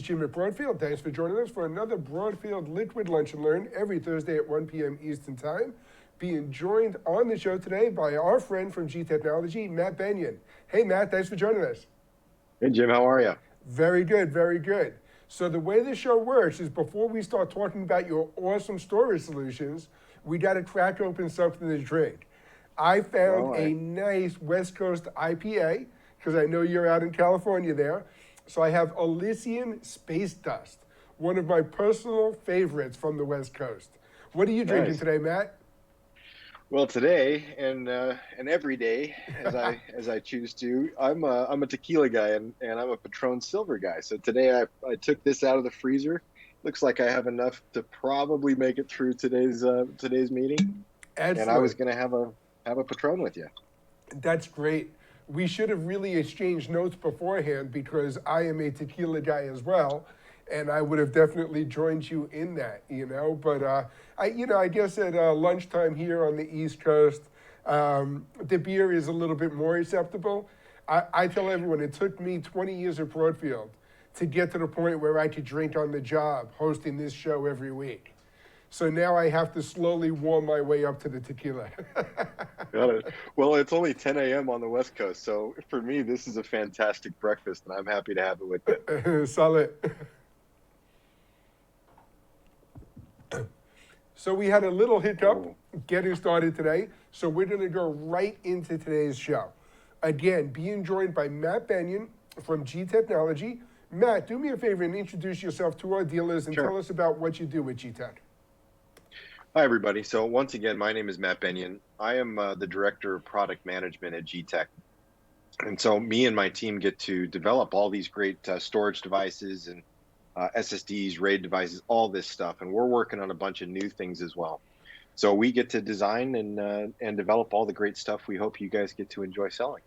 Jim at Broadfield. Thanks for joining us for another Broadfield Liquid Lunch and Learn every Thursday at 1 p.m. Eastern Time. Being joined on the show today by our friend from G Technology, Matt Bennion. Hey, Matt, thanks for joining us. Hey, Jim, how are you? Very good, very good. So the way the show works is before we start talking about your awesome storage solutions, we got to crack open something to drink. I found a nice West Coast IPA, because I know you're out in California there. So I have Elysian Space Dust, one of my personal favorites from the West Coast. What are you drinking today, Matt? Well, today and every day, as I choose to, I'm a tequila guy and I'm a Patron Silver guy. So today I took this out of the freezer. Looks like I have enough to probably make it through today's meeting. Excellent. And I was going to have a Patron with you. That's great. We should have really exchanged notes beforehand because I am a tequila guy as well, and I would have definitely joined you in that, But I guess at lunchtime here on the East Coast, the beer is a little bit more acceptable. I tell everyone it took me 20 years at Broadfield to get to the point where I could drink on the job, hosting this show every week. So now I have to slowly warm my way up to the tequila. Got it. Well, it's only 10 a.m. on the West Coast, so for me, this is a fantastic breakfast, and I'm happy to have it with you. Solid. So we had a little hiccup getting started today, so we're going to go right into today's show. Again, being joined by Matt Bennion from G Technology. Matt, do me a favor and introduce yourself to our dealers and tell us about what you do with G Tech. Hi, everybody. So once again, my name is Matt Bennion. I am the Director of Product Management at G-Tech. And so me and my team get to develop all these great storage devices and SSDs, RAID devices, all this stuff. And we're working on a bunch of new things as well. So we get to design and develop all the great stuff we hope you guys get to enjoy selling.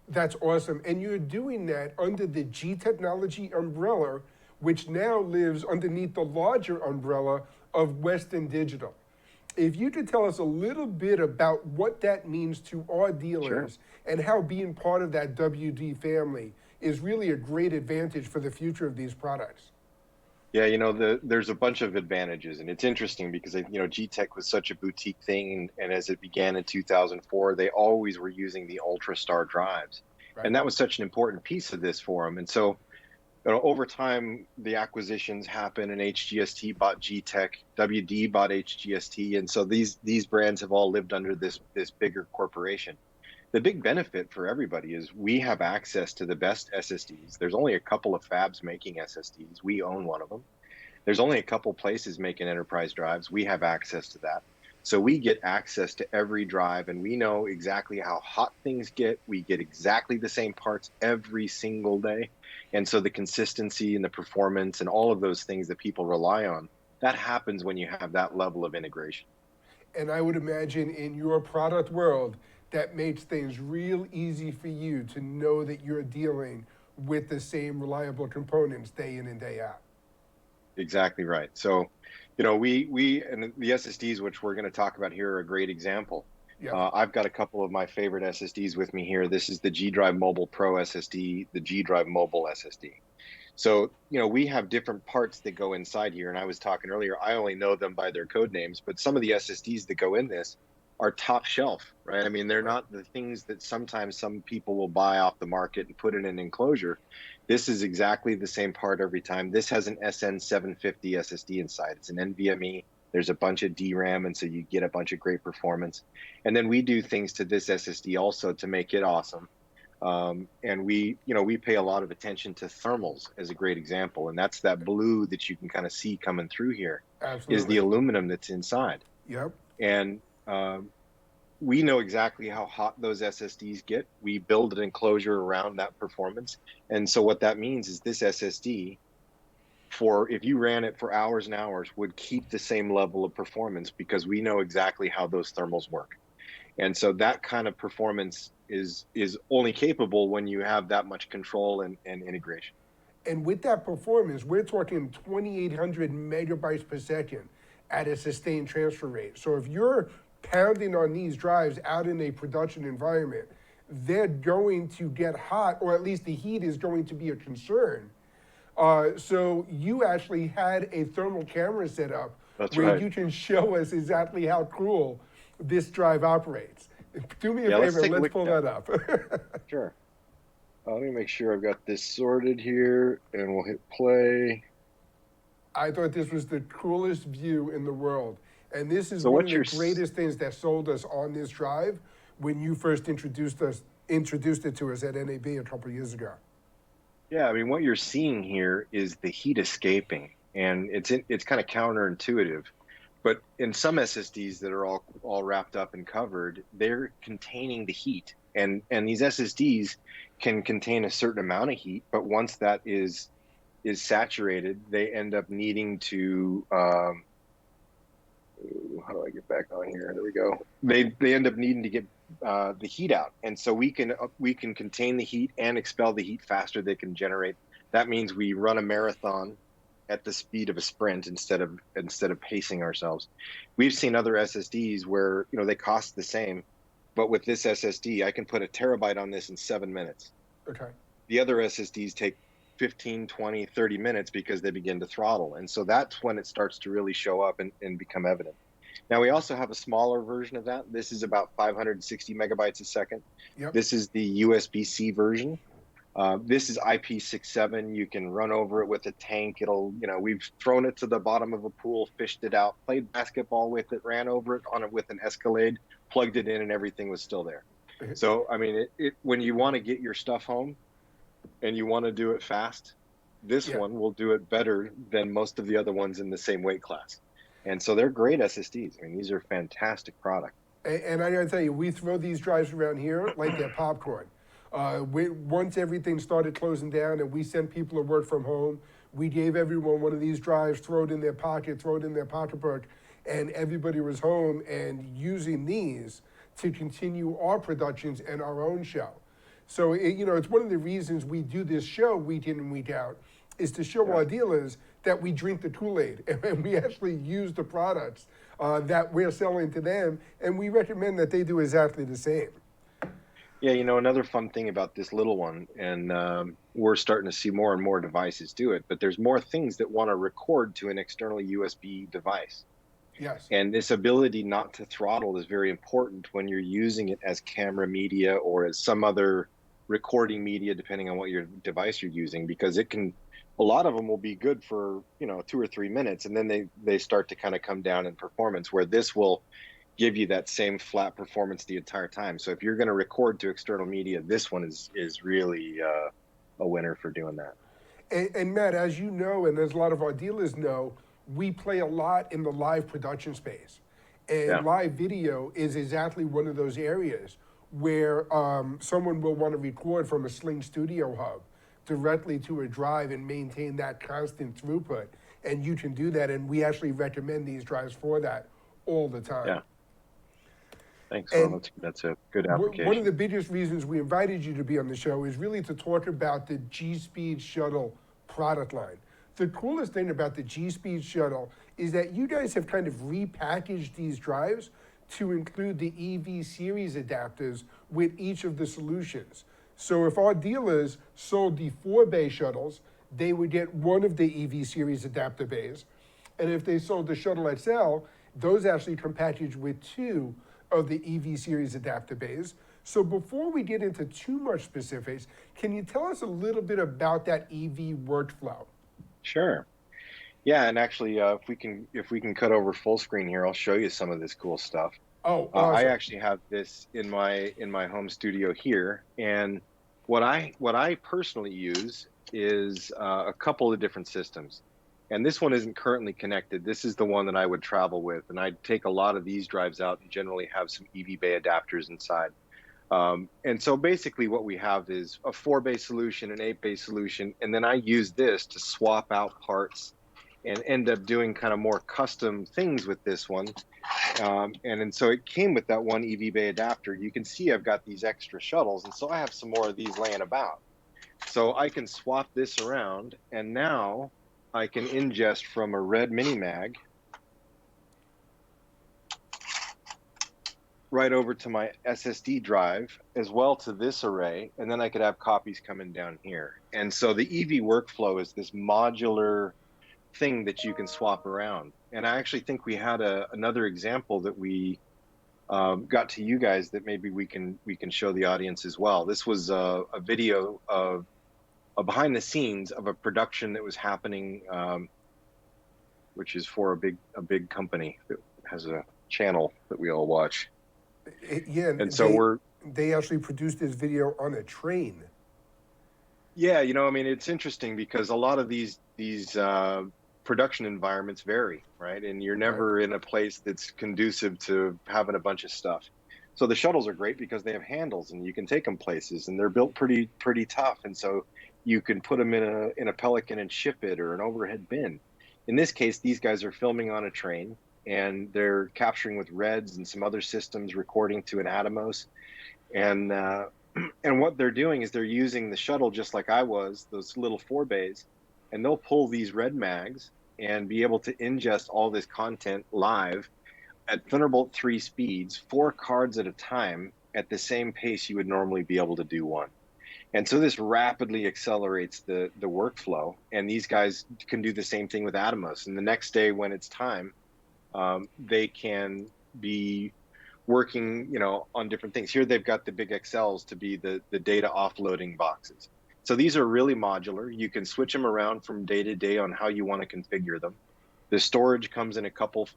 That's awesome. And you're doing that under the G Technology umbrella, which now lives underneath the larger umbrella of Western Digital. If you could tell us a little bit about what that means to our dealers and how being part of that WD family is really a great advantage for the future of these products. Yeah, there's a bunch of advantages, and it's interesting because, G-Tech was such a boutique thing, and as it began in 2004, they always were using the UltraStar drives. Right. And that was such an important piece of this for them. And so, over time, the acquisitions happened, and HGST bought G-Tech, WD bought HGST, and so these brands have all lived under this bigger corporation. The big benefit for everybody is we have access to the best SSDs. There's only a couple of fabs making SSDs. We own one of them. There's only a couple places making enterprise drives. We have access to that. So we get access to every drive, and we know exactly how hot things get. We get exactly the same parts every single day. And so the consistency and the performance and all of those things that people rely on, that happens when you have that level of integration. And I would imagine in your product world, that makes things real easy for you to know that you're dealing with the same reliable components day in and day out. Exactly right. So, we and the SSDs, which we're going to talk about here, are a great example. Yep. I've got a couple of my favorite SSDs with me here. This is the Drive Mobile Pro Ssd, the Drive Mobile SSD. So, we have different parts that go inside here. And I was talking earlier, I only know them by their code names, but some of the SSDs that go in this are top shelf, right? I mean, they're not the things that sometimes some people will buy off the market and put in an enclosure. This is exactly the same part every time. This has an SN750 SSD inside. It's an NVMe. There's a bunch of DRAM, and so you get a bunch of great performance. And then we do things to this SSD also to make it awesome. And we pay a lot of attention to thermals as a great example. And that's that blue that you can kind of see coming through here. Absolutely. Is the aluminum that's inside. Yep. And we know exactly how hot those SSDs get. We build an enclosure around that performance. And so what that means is this SSD, if you ran it for hours and hours, would keep the same level of performance because we know exactly how those thermals work. And so that kind of performance is only capable when you have that much control and integration. And with that performance, we're talking 2,800 megabytes per second at a sustained transfer rate. So if you're pounding on these drives out in a production environment, they're going to get hot, or at least the heat is going to be a concern. So you actually had a thermal camera set up That's where right. you can show us exactly how cool this drive operates. Do me a Yeah, let's favor, take a let's look pull at that up. that. Sure. Let me make sure I've got this sorted here, and we'll hit play. I thought this was the coolest view in the world. And this is So one of what the you're, greatest things that sold us on this drive when you first introduced it to us at NAB a couple of years ago. yeah, I mean, what you're seeing here is the heat escaping, and it's kind of counterintuitive. But in some SSDs that are all wrapped up and covered, they're containing the heat, and these SSDs can contain a certain amount of heat, but once that is saturated, they end up needing to how do I get back on here? There we go. They end up needing to get the heat out, and so we can contain the heat and expel the heat faster. They can generate. That means we run a marathon at the speed of a sprint instead of pacing ourselves. We've seen other SSDs where they cost the same, but with this SSD, I can put a terabyte on this in 7 minutes. Okay. The other SSDs take 15, 20, 30 minutes because they begin to throttle. And so that's when it starts to really show up and become evident. Now, we also have a smaller version of that. This is about 560 megabytes a second. Yep. This is the USB-C version. This is IP67. You can run over it with a tank. We've thrown it to the bottom of a pool, fished it out, played basketball with it, ran over it on it with an Escalade, plugged it in, and everything was still there. So, I mean, when you want to get your stuff home, and you want to do it fast, this Yeah. one will do it better than most of the other ones in the same weight class. And so they're great SSDs. I mean, these are fantastic products. And I gotta tell you, we throw these drives around here like they're popcorn. Once everything started closing down and we sent people to work from home, we gave everyone one of these drives, throw it in their pocket, throw it in their pocketbook, and everybody was home and using these to continue our productions and our own show. So it's one of the reasons we do this show week in and week out, is to show our dealers that we drink the Kool-Aid and we actually use the products that we're selling to them, and we recommend that they do exactly the same. Yeah, another fun thing about this little one, and we're starting to see more and more devices do it, but there's more things that want to record to an external USB device. Yes. And this ability not to throttle is very important when you're using it as camera media or as some other recording media, depending on what your device you're using, because a lot of them will be good for 2 or 3 minutes, and then they start to kind of come down in performance, where this will give you that same flat performance the entire time. So if you're going to record to external media, this one is really a winner for doing that. And Matt, as you know, and as a lot of our dealers know, we play a lot in the live production space. And live video is exactly one of those areas where someone will want to record from a Sling Studio Hub directly to a drive and maintain that constant throughput. And you can do that, and we actually recommend these drives for that all the time. Yeah. Thanks. Well, that's a good application. One of the biggest reasons we invited you to be on the show is really to talk about the G-Speed Shuttle product line. The coolest thing about the G-Speed Shuttle is that you guys have kind of repackaged these drives to include the Eevee series adapters with each of the solutions. So if our dealers sold the 4-bay shuttles, they would get one of the Eevee series adapter bays. And if they sold the Shuttle XL, those actually come packaged with 2 of the Eevee series adapter bays. So before we get into too much specifics, can you tell us a little bit about that Eevee workflow? Sure. Yeah, and actually, if we can cut over full screen here, I'll show you some of this cool stuff. Oh, awesome. I actually have this in my home studio here, and what I personally use is a couple of different systems. And this one isn't currently connected. This is the one that I would travel with, and I'd take a lot of these drives out and generally have some Eevee bay adapters inside. And so basically what we have is a 4-bay solution, an 8-bay solution, and then I use this to swap out parts and end up doing kind of more custom things with this one. And so it came with that one Eevee bay adapter. You can see I've got these extra shuttles, and so I have some more of these laying about. So I can swap this around, and now I can ingest from a red mini mag right over to my SSD drive as well to this array, and then I could have copies coming down here. And so the Eevee workflow is this modular thing that you can swap around. And I actually think we had another example that we got to you guys that maybe we can show the audience as well. This was a video of a behind the scenes of a production that was happening, which is for a big company that has a channel that we all watch. Yeah, and so they actually produced this video on a train. Yeah, I mean, it's interesting because a lot of these production environments vary, right? And you're never in a place that's conducive to having a bunch of stuff. So the shuttles are great because they have handles and you can take them places, and they're built pretty tough. And so you can put them in a Pelican and ship it, or an overhead bin. In this case, these guys are filming on a train, and they're capturing with Reds and some other systems, recording to an Atomos. And what they're doing is they're using the shuttle just like I was, those little 4-bays, and they'll pull these red mags and be able to ingest all this content live at Thunderbolt 3 speeds, 4 cards at a time, at the same pace you would normally be able to do one. And so this rapidly accelerates the workflow, and these guys can do the same thing with Atomos. And the next day when it's time, they can be working, on different things. Here they've got the big XLs to be the data offloading boxes. So these are really modular. You can switch them around from day to day on how you want to configure them. The storage comes in a couple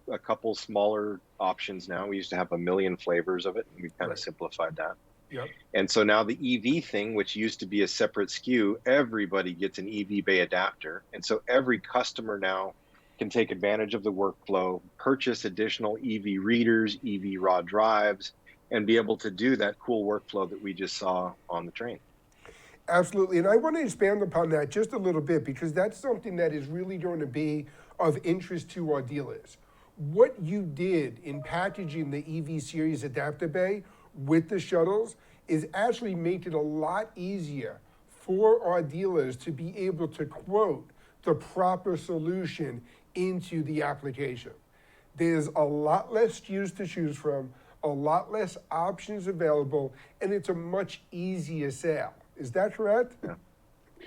smaller options now. We used to have 1 million flavors of it, and we've kind of simplified that. Yep. And so now the Eevee thing, which used to be a separate SKU, everybody gets an Eevee Bay adapter. And so every customer now can take advantage of the workflow, purchase additional Eevee readers, Eevee raw drives, and be able to do that cool workflow that we just saw on the train. Absolutely, and I want to expand upon that just a little bit, because that's something that is really going to be of interest to our dealers. What you did in packaging the Eevee series adapter bay with the shuttles is actually make it a lot easier for our dealers to be able to quote the proper solution into the application. There's a lot less SKUs to choose from, a lot less options available, and it's a much easier sale. Is that correct? Yeah,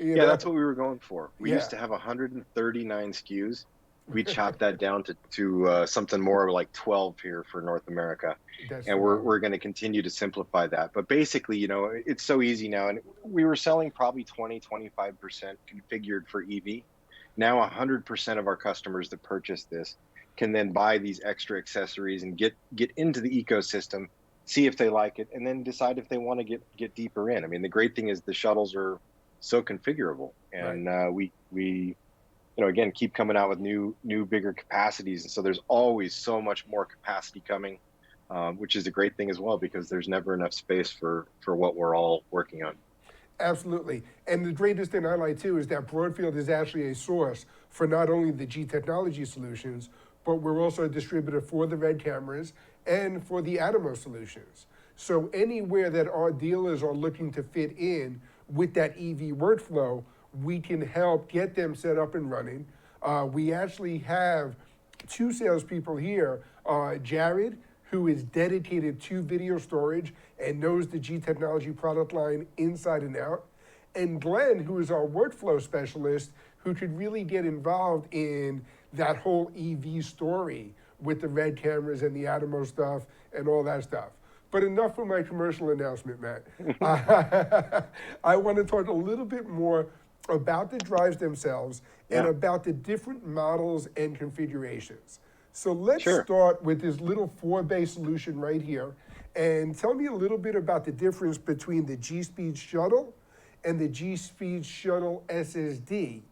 yeah, that's what we were going for. We used to have 139 SKUs. We chopped that down to something more like 12 here for North America. And we're going to continue to simplify that. But basically, it's so easy now. And we were selling probably 20-25% configured for Eevee. Now 100% of our customers that purchase this can then buy these extra accessories and get into the ecosystem, see if they like it, and then decide if they want to get deeper in. I mean, the great thing is the shuttles are so configurable, and we again, keep coming out with new bigger capacities. And so there's always so much more capacity coming, which is a great thing as well, because there's never enough space for what we're all working on. Absolutely. And the greatest thing I like too is that Broadfield is actually a source for not only the G Technology solutions, but we're also a distributor for the Red cameras and for the Atomos solutions. So anywhere that our dealers are looking to fit in with that Eevee workflow, we can help get them set up and running. We actually have 2 salespeople here, Jared, who is dedicated to video storage and knows the G Technology product line inside and out, and Glenn, who is our workflow specialist, who could really get involved in that whole Eevee story with the Red cameras and the Atomos stuff and all that stuff. But enough of my commercial announcement, Matt. I want to talk a little bit more about the drives themselves and about the different models and configurations. So let's start with this little 4-bay solution right here, and tell me a little bit about the difference between the G-Speed shuttle and the G-Speed shuttle SSD,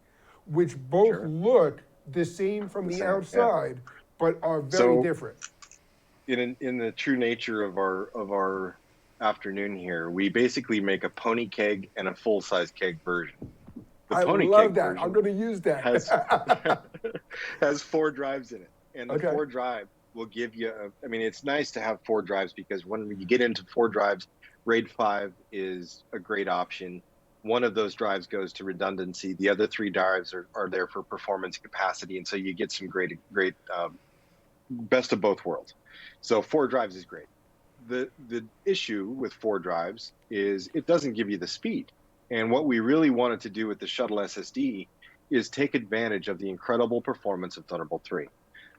which both look the same from the outside, but are very different. In the true nature of our afternoon here, we basically make a pony keg and a full-size keg version. I love that. I'm going to use that. Has 4 drives in it. And the 4 drive will give you, I mean, it's nice to have 4 drives, because when you get into 4 drives, RAID 5 is a great option. One of those drives goes to redundancy. The other 3 drives are there for performance capacity. And so you get some great best of both worlds. So 4 drives is great. the issue with 4 drives is it doesn't give you the speed. And what we really wanted to do with the shuttle SSD is take advantage of the incredible performance of Thunderbolt 3.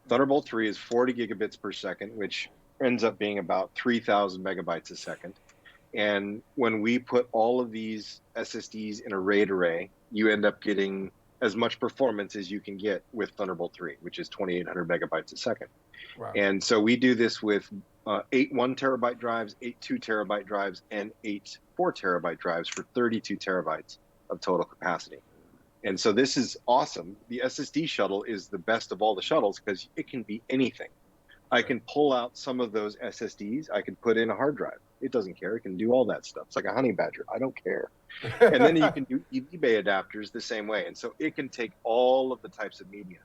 Thunderbolt 3 is 40 gigabits per second, which ends up being about 3,000 megabytes a second. And when we put all of these SSDs in a RAID array, you end up getting as much performance as you can get with Thunderbolt 3, which is 2,800 megabytes a second. Wow. And so we do this with 8 1 terabyte drives, 8 2 terabyte drives, and 8 4 terabyte drives for 32 terabytes of total capacity. And so this is awesome. The SSD shuttle is the best of all the shuttles because it can be anything. I can pull out some of those SSDs. I can put in a hard drive. It doesn't care. It can do all that stuff. It's like a honey badger. I don't care. And then you can do eBay adapters the same way. And so it can take all of the types of media.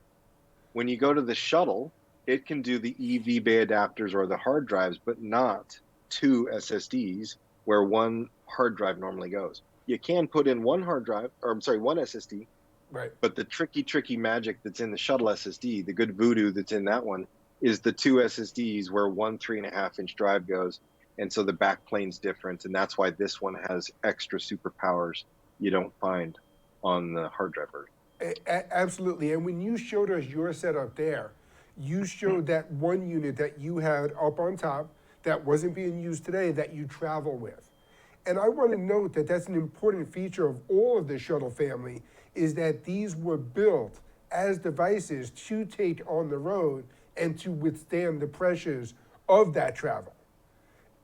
When you go to the shuttle, it can do the Eevee adapters or the hard drives, but not 2 SSDs where one hard drive normally goes. You can put in one SSD, right? But the tricky magic that's in the shuttle SSD, the good voodoo that's in that one, is the 2 SSDs where one 3.5-inch drive goes. And so the backplane's different. And that's why this one has extra superpowers you don't find on the hard drive version. Absolutely. And when you showed us your setup there, you showed that one unit that you had up on top that wasn't being used today that you travel with. And I want to note that that's an important feature of all of the shuttle family, is that these were built as devices to take on the road and to withstand the pressures of that travel.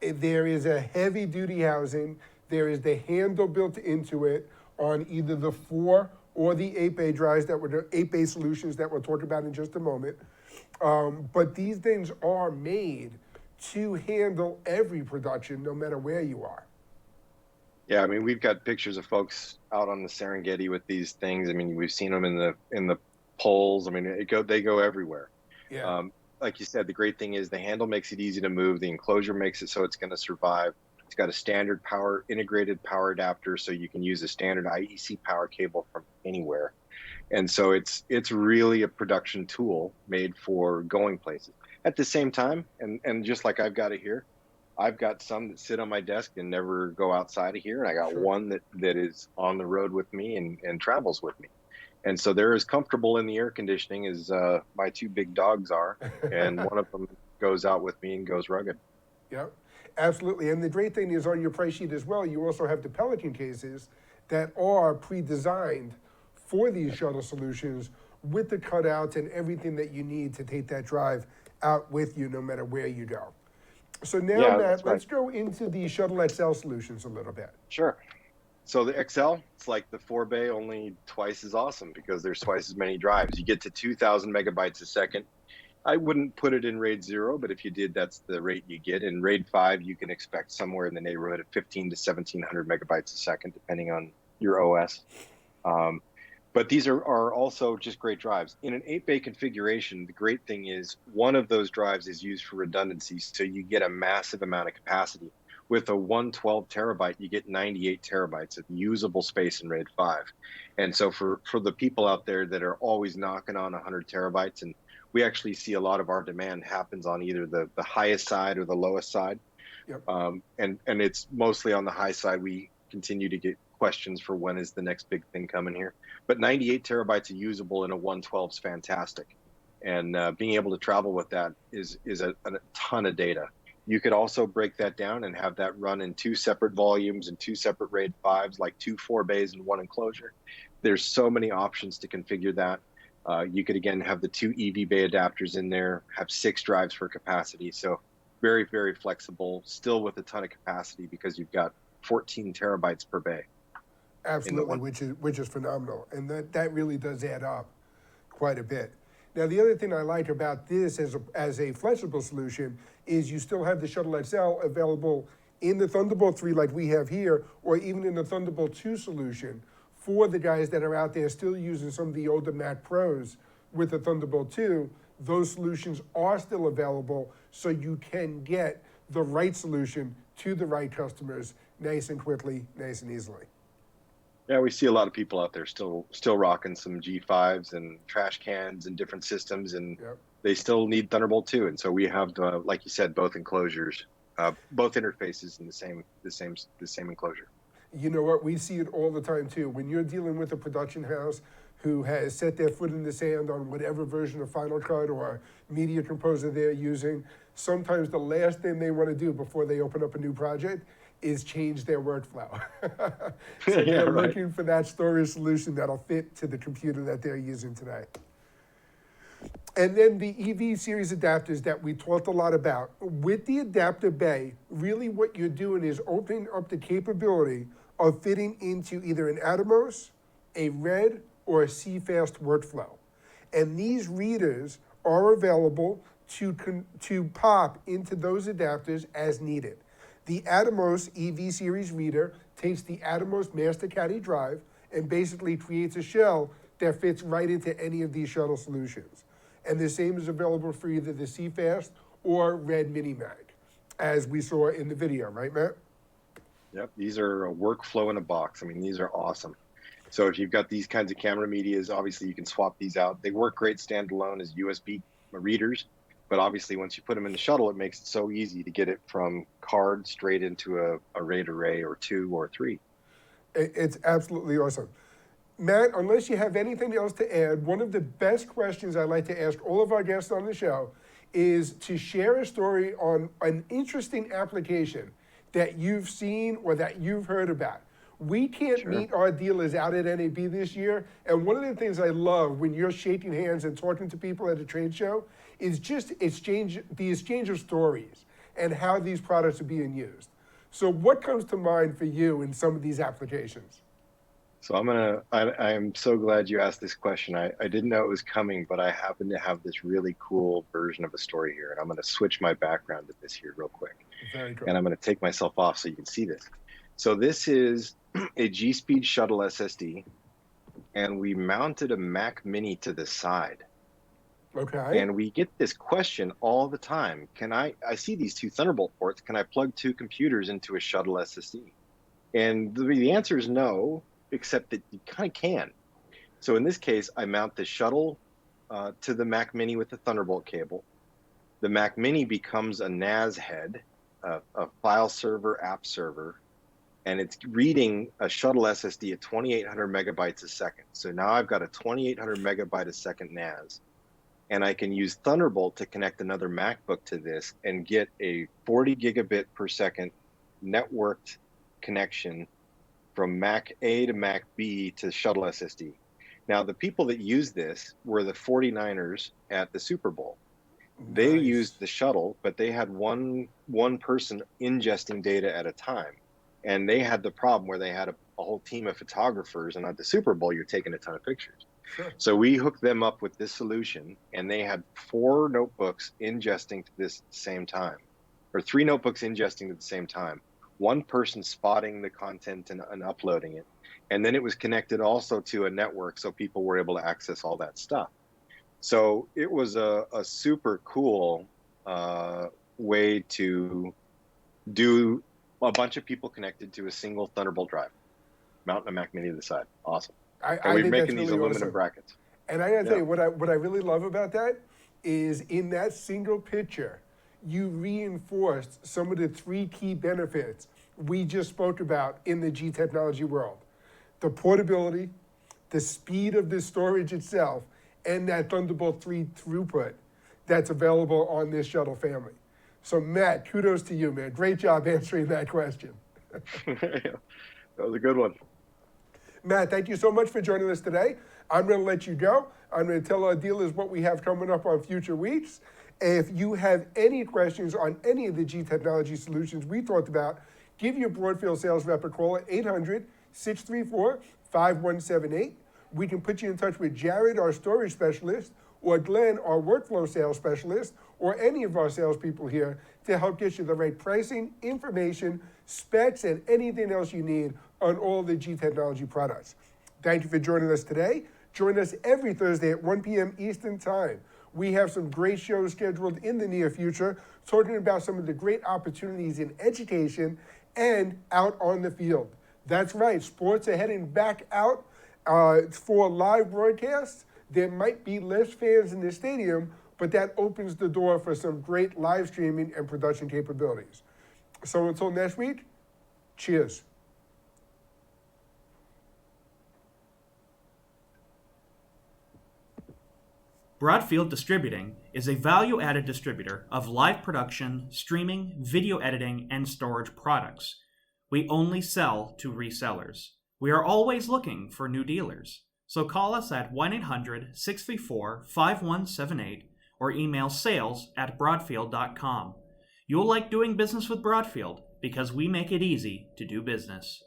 There is a heavy duty housing. There is the handle built into it on either the 4 or the 8-bay drives that were the 8-bay solutions that we'll talk about in just a moment. But these things are made to handle every production, no matter where you are. Yeah, I mean, we've got pictures of folks out on the Serengeti with these things. I mean, we've seen them in the poles. I mean, they go everywhere. Yeah. Like you said, the great thing is the handle makes it easy to move. The enclosure makes it so it's going to survive. It's got a standard integrated power adapter, so you can use a standard IEC power cable from anywhere. And so it's really a production tool made for going places. At the same time, and just like I've got it here, I've got some that sit on my desk and never go outside of here. And I got one that is on the road with me and travels with me. And so they're as comfortable in the air conditioning as my 2 big dogs are. And one of them goes out with me and goes rugged. Yep, absolutely. And the great thing is on your price sheet as well, you also have the Pelican cases that are pre-designed for these shuttle solutions with the cutouts and everything that you need to take that drive out with you no matter where you go. So now, Matt, let's go into the Shuttle XL solutions a little bit. Sure. So the XL, it's like the 4-bay, only twice as awesome because there's twice as many drives. You get to 2,000 megabytes a second. I wouldn't put it in RAID 0, but if you did, that's the rate you get. In RAID 5, you can expect somewhere in the neighborhood of 1,500 to 1,700 megabytes a second, depending on your OS. But these are also just great drives. In an 8-bay configuration, the great thing is one of those drives is used for redundancy, so you get a massive amount of capacity. With a 112 terabyte, you get 98 terabytes of usable space in RAID 5. And so for the people out there that are always knocking on 100 terabytes, and we actually see a lot of our demand happens on either the highest side or the lowest side. Yep. And it's mostly on the high side. We continue to get questions for when is the next big thing coming here. But 98 terabytes of usable in a 112 is fantastic. And being able to travel with that is a ton of data. You could also break that down and have that run in 2 separate volumes and 2 separate RAID 5s, like 2 4-bays and 1 enclosure. There's so many options to configure that. You could, again, have the 2 Eevee bay adapters in there, have 6 drives for capacity. So very, very flexible, still with a ton of capacity because you've got 14 terabytes per bay. Absolutely, which is phenomenal. And that really does add up quite a bit. Now, the other thing I like about this as a flexible solution is you still have the Shuttle XL available in the Thunderbolt 3 like we have here, or even in the Thunderbolt 2 solution for the guys that are out there still using some of the older Mac Pros with the Thunderbolt 2. Those solutions are still available, so you can get the right solution to the right customers nice and quickly, nice and easily. Yeah, we see a lot of people out there still rocking some G5s and trash cans and different systems, and they still need Thunderbolt 2. And so we have, like you said, both enclosures both interfaces in the same enclosure. You know what? We see it all the time too. When you're dealing with a production house who has set their foot in the sand on whatever version of Final Cut or Media Composer they're using, sometimes the last thing they want to do before they open up a new project is change their workflow. So Yeah, they're right. looking for that storage solution that'll fit to the computer that they're using today. And then the Eevee series adapters that we talked a lot about. With the adapter bay, really what you're doing is opening up the capability of fitting into either an Atomos, a Red, or a CFast workflow. And these readers are available to pop into those adapters as needed. The Atomos Eevee series reader takes the Atomos Master Caddy drive and basically creates a shell that fits right into any of these shuttle solutions. And the same is available for either the CFast or Red Mini Mag, as we saw in the video, right, Matt? Yep, these are a workflow in a box. I mean, these are awesome. So if you've got these kinds of camera medias, obviously you can swap these out. They work great standalone as USB readers, but obviously once you put them in the shuttle, it makes it so easy to get it from card straight into a RAID array or 2 or 3. It's absolutely awesome. Matt, unless you have anything else to add, one of the best questions I like to ask all of our guests on the show is to share a story on an interesting application that you've seen or that you've heard about. We can't meet our dealers out at NAB this year, and one of the things I love when you're shaking hands and talking to people at a trade show is just the exchange of stories and how these products are being used. So what comes to mind for you in some of these applications? So I am so glad you asked this question. I didn't know it was coming, but I happen to have this really cool version of a story here. And I'm going to switch my background to this here real quick. Very cool. And I'm going to take myself off so you can see this. So this is a G-Speed shuttle SSD. And we mounted a Mac Mini to the side. Okay. And we get this question all the time. I see these 2 Thunderbolt ports. Can I plug 2 computers into a shuttle SSD? And the answer is no, except that you kind of can. So in this case, I mount the shuttle to the Mac Mini with the Thunderbolt cable. The Mac Mini becomes a NAS head, a file server, app server, and it's reading a shuttle SSD at 2,800 megabytes a second. So now I've got a 2,800 megabyte a second NAS, and I can use Thunderbolt to connect another MacBook to this and get a 40 gigabit per second networked connection from Mac A to Mac B to shuttle SSD. Now, the people that used this were the 49ers at the Super Bowl. They used the shuttle, but they had one person ingesting data at a time. And they had the problem where they had a whole team of photographers, and at the Super Bowl, you're taking a ton of pictures. Sure. So we hooked them up with this solution, and they had 4 notebooks ingesting to this same time, or 3 notebooks ingesting at the same time. 1 person spotting the content and uploading it. And then it was connected also to a network so people were able to access all that stuff. So it was a super cool way to do a bunch of people connected to a single Thunderbolt drive, mounting a Mac Mini to the side. Awesome. And we're making these aluminum brackets. And I gotta tell you, what I really love about that is in that single picture, you reinforced some of the 3 key benefits we just spoke about in the G technology world. The portability, the speed of the storage itself, and that Thunderbolt 3 throughput that's available on this shuttle family. So Matt, kudos to you, man. Great job answering that question. That was a good one. Matt, thank you so much for joining us today. I'm going to let you go. I'm going to tell our dealers what we have coming up on future weeks. If you have any questions on any of the G Technology solutions we talked about, give your Broadfield sales rep a call at 800-634-5178. We can put you in touch with Jared, our storage specialist, or Glenn, our workflow sales specialist, or any of our salespeople here to help get you the right pricing, information, specs, and anything else you need on all the G Technology products. Thank you for joining us today. Join us every Thursday at 1 p.m. Eastern Time. We have some great shows scheduled in the near future, talking about some of the great opportunities in education and out on the field. That's right, sports are heading back out for live broadcasts. There might be less fans in the stadium, but that opens the door for some great live streaming and production capabilities. So until next week, cheers. Broadfield Distributing is a value-added distributor of live production, streaming, video editing, and storage products. We only sell to resellers. We are always looking for new dealers. So call us at 1-800-634-5178 or email sales@broadfield.com. You'll like doing business with Broadfield because we make it easy to do business.